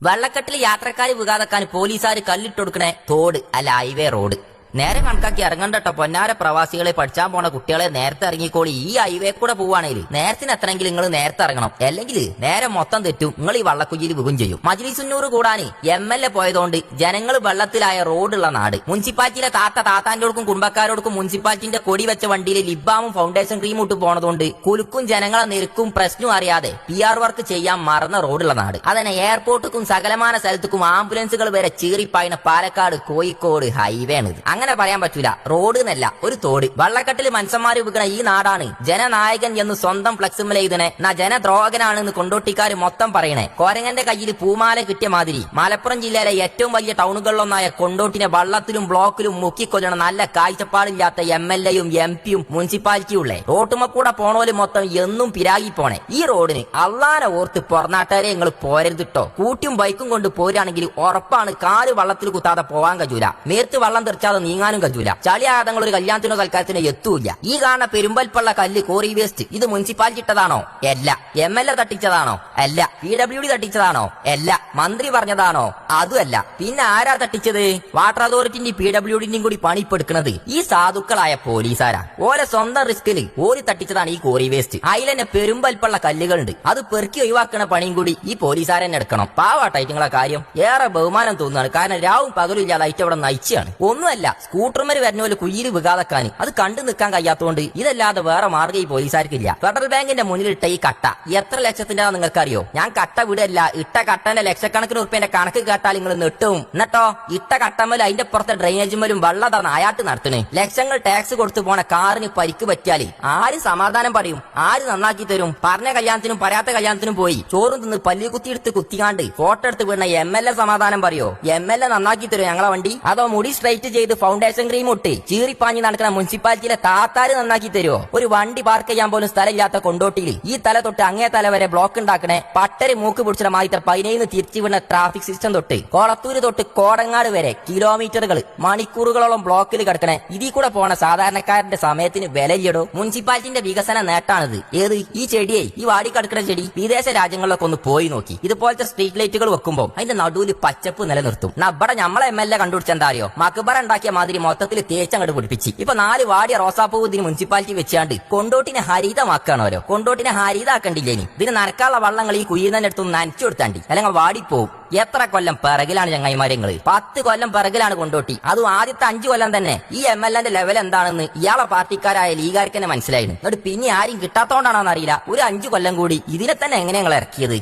വെള്ളക്കെട്ടിൽ യാത്രക്കാർ വികാതെക്കാൻ പോലീസുകാർ കല്ലിട്ടൊടുക്കണേ തോട് അല്ല ഹൈവേ റോഡ് നേരെ കണക്കാക്കി ഇറങ്ങണ്ടട്ടോ പൊന്നാര പ്രവാസികളെ പഠിച്ചാൻ പോണ കുട്ടികളെ നേരത്തെ ഇറങ്ങിക്കോളി. ഈ ഹൈവേ കൂടെ പോവാണെങ്കിൽ നേരത്തിന് എത്തണമെങ്കിൽ നിങ്ങൾ നേരത്തെ ഇറങ്ങണം, അല്ലെങ്കിൽ നേരെ മൊത്തം തെറ്റും, നിങ്ങൾ ഈ വള്ളക്കുജിയിൽ വികും ചെയ്യും. മജ്ലിസുന്നൂറ് കൂടാൻ MLA പോയതുകൊണ്ട് ജനങ്ങൾ വെള്ളത്തിലായ റോഡുള്ള നാട്. മുനിസിപ്പാലിറ്റിയിലെ താത്താന്റോടുക്കും കുടുംബക്കാരോടുക്കും മുനിസിപ്പാലിറ്റിന്റെ കൊടി വെച്ച വണ്ടിയിൽ ലിബാമും ഫൗണ്ടേഷൻ ക്രീമും ഇട്ട് പോണതുകൊണ്ട് കുലുക്കും ജനങ്ങളെ നിരക്കും പ്രശ്നവും അറിയാതെ PR വർക്ക് ചെയ്യാൻ മറന്ന റോഡുള്ള നാട്. അതന്നെ എയർപോർട്ടുക്കും സകലമാന സ്ഥലത്തേക്കും ആംബുലൻസുകൾ വരെ ചീറിപ്പായണ പാലക്കാട് കോഴിക്കോട് ഹൈവേ ആണ്. അങ്ങനെ പറയാൻ പറ്റൂല, റോഡ് എന്നല്ല ഒരു തോട്. വള്ളക്കെട്ടിൽ മനുഷ്യന്മാര് വിൽക്കണ ഈ നാടാണ് ജനനായകൻ എന്ന് സ്വന്തം ഫ്ലക്സുമല എഴുതണേ നാ ജനദ്രോഹകനാണെന്ന് കൊണ്ടോട്ടിക്കാര് മൊത്തം പറയണേ. കോരങ്ങന്റെ കയ്യിൽ പൂമാല കിട്ടിയ മാതിരി മലപ്പുറം ജില്ലയിലെ ഏറ്റവും വലിയ ടൗണുകളിലൊന്നായ കൊണ്ടോട്ടിനെ വള്ളത്തിലും ബ്ലോക്കിലും മുക്കിക്കൊല്ലണ നല്ല കാഴ്ചപ്പാടില്ലാത്ത MLAയും MP യും മുനിസിപ്പാലിറ്റിയും ഉള്ളേ. റോട്ടുമ്മക്കൂടെ പോണോല് മൊത്തം എന്നും പിരാഗി പോണേ. ഈ റോഡിന് അള്ളാനെ ഓർത്ത് പൊറനാട്ടുകാരെ നിങ്ങൾ പോരരുതിട്ടോ. കൂട്ടിയും ബൈക്കും കൊണ്ട് പോരാണെങ്കിൽ ഉറപ്പാണ് കാല് വള്ളത്തിൽ കുത്താതെ പോവാൻ കഴിയൂല, മേർത്ത് വള്ളം തെറിച്ചാതെ നീങ്ങാനും കഴിയൂല. ചളിയാതങ്ങൾ ഒരു കല്യാണത്തിനോ തൽക്കാലത്തിനോ എത്തൂല്ല. ഈ കാണുന്ന പെരുമ്പൽപ്പള്ള കല്ല് കോറി വേസ്റ്റ് ഇത് മുനിസിപ്പാലിറ്റി ഇട്ടതാണോ? അല്ല. MLA തട്ടിച്ചതാണോ? അല്ല. PWD തട്ടിച്ചതാണോ? അല്ല. മന്ത്രി പറഞ്ഞതാണോ? അതുമല്ല. പിന്നെ ആരാ തട്ടിച്ചത്? വാട്ടർ അതോറിറ്റിന്റെയും PWDന്റെയും കൂടി പണിപ്പെടുക്കുന്നത് ഈ സാധുക്കളായ പോലീസുകാരാ. ഓരോ സ്വന്തം റിസ്കിൽ ഓരി തട്ടിച്ചതാണ് ഈ കോറി വേസ്റ്റ്. അതിലെന്നെ പെരുമ്പൽപ്പള്ള കല്ലുകളുണ്ട്, അത് പെറുക്കി ഒഴിവാക്കണ പണിയും കൂടി ഈ പോലീസുകാരനെ എടുക്കണം. പാവാട്ടൈറ്റങ്ങളെ കാര്യം ഏറെ ബഹുമാനം തോന്നുകയാണ്. കാരണം രാവും പകലും ഇല്ലാതെ ഐറ്റം അവിടെ നയിച്ചാണ്. ഒന്നുമല്ല, സ്കൂട്ടർമാര് വരുന്നോല് കുയ്യിൽ വികാതെക്കാൻ അത് കണ്ടു നിൽക്കാൻ കഴിയാത്തതുകൊണ്ട് ഇതല്ലാതെ വേറെ മാർഗ്ഗം ഈ പോലീസുകാർക്കില്ല. ഫെഡറൽ ബാങ്കിന്റെ മുന്നിലിട്ട ഈ കട്ട എത്ര ലക്ഷത്തിന്റെ നിങ്ങൾക്കറിയോ? ഞാൻ കട്ട വിടല്ല, ഇട്ട കട്ടന്റെ ലക്ഷക്കണക്കിന് ഉറുപ്പ്യന്റെ കണക്ക് കേട്ടാൽ നിങ്ങൾ നെട്ടും. എന്നിട്ടോ ഇട്ട കട്ടമ്മലും അതിന്റെ പുറത്തെ ഡ്രെയിനേജുമലും വെള്ളം തറന്ന് അയാട്ട് നടത്തണേ. ലക്ഷങ്ങൾ ടാക്സ് കൊടുത്തു പോണ കാറിന് പരിക്ക് പറ്റിയാല് ആര് സമാധാനം പറയും? ആര് നന്നാക്കി തരും? പറഞ്ഞ കല്യാണത്തിനും പറയാത്ത കല്യാണത്തിനും പോയി ചോറും തിന്ന് പല്ലി കുത്തിയെടുത്ത് കുത്തിക്കാണ്ട് ഫോട്ടോ എടുത്ത് വീണ MLA സമാധാനം പറയോ? MLA നന്നാക്കി തരും ഞങ്ങളെ വണ്ടി? അതോ മുടി സ്ട്രൈറ്റ് ചെയ്ത് ഫൗണ്ടേഷൻ ക്രീം ഇട്ട് ചീറിപ്പാഞ്ഞ് നടക്കുന്ന മുനിസിപ്പാലിറ്റിയിലെ താത്താര് നന്നാക്കി തരുമോ? ഒരു വണ്ടി പാർക്ക് ചെയ്യാൻ പോലും സ്ഥലമില്ലാത്ത കൊണ്ടോട്ടിയിൽ ഈ തല തൊട്ട് അങ്ങേ തല വരെ ബ്ലോക്ക് ഉണ്ടാക്കണേ പട്ടര് മൂക്ക് പിടിച്ച മാതിരി 15 തിരിച്ചു വീണ ട്രാഫിക് സിസ്റ്റം തൊട്ട് കോളത്തൂര് തൊട്ട് കോടങ്ങാട് വരെ കിലോമീറ്ററുകൾ മണിക്കൂറുകളോളം ബ്ലോക്കിൽ കിടക്കണേ. ഇതിൽ കൂടെ പോണ സാധാരണക്കാരന്റെ സമയത്തിന് വിലയിടോ. മുനിസിപ്പാലിറ്റിന്റെ വികസന നേട്ടാണിത്. ഏത് ഈ ചെടിയെ ഈ വാടി കിടക്കുന്ന ചെടി വിദേശ രാജ്യങ്ങളിലൊക്കെ ഒന്ന് പോയി നോക്കി. ഇതുപോലത്തെ സ്ട്രീറ്റ് ലൈറ്റുകൾ വെക്കുമ്പോൾ അതിന്റെ നടുവിൽ പച്ചപ്പ് നിലനിർത്തും. ഇവിടെ നമ്മളെ MLA കണ്ടുപിടിച്ച എന്താ അറിയോ? മക്ബറ ഉണ്ടാക്കിയ മാതിരി മൊത്തത്തിൽ തേച്ചങ്ങോട്ട് പിടിപ്പിച്ച് ഇപ്പൊ 4 വാടിയ റോസാപ്പൂ ഇതിന് മുനിസിപ്പാലിറ്റി വെച്ചാണ്ട് കൊണ്ടോട്ടിനെ ഹരിതമാക്കാണോരോ. കൊണ്ടോട്ടിനെ ഹരിതാക്കണ്ടില്ലേ? ഇതിന് നനക്കാനുള്ള വള്ളങ്ങൾ ഈ കുയ്യുന്നതിന്റെ അടുത്ത് നനച്ചു കൊടുത്താണ്ടി അല്ലെങ്കിൽ വാടിപ്പോവും. എത്ര കൊല്ലം പിറകിലാണ് ചങ്ങായിമാരങ്ങള്? 10 കൊല്ലം പിറകിലാണ് കൊണ്ടോട്ടി. അതും ആദ്യത്തെ 5 കൊല്ലം തന്നെ ഈ MLAന്റെ ലെവൽ എന്താണെന്ന് ഇയാളെ പാർട്ടിക്കാരായ ലീഗാർക്ക് തന്നെ മനസ്സിലായിരുന്നു. എന്നിട്ട് പിന്നെ ആരും കിട്ടാത്തോണ്ടാണോന്ന് അറിയില്ല ഒരു 5 കൊല്ലം കൂടി ഇതിനെ തന്നെ എങ്ങനെ ഞങ്ങൾ ഇറക്കിയത്?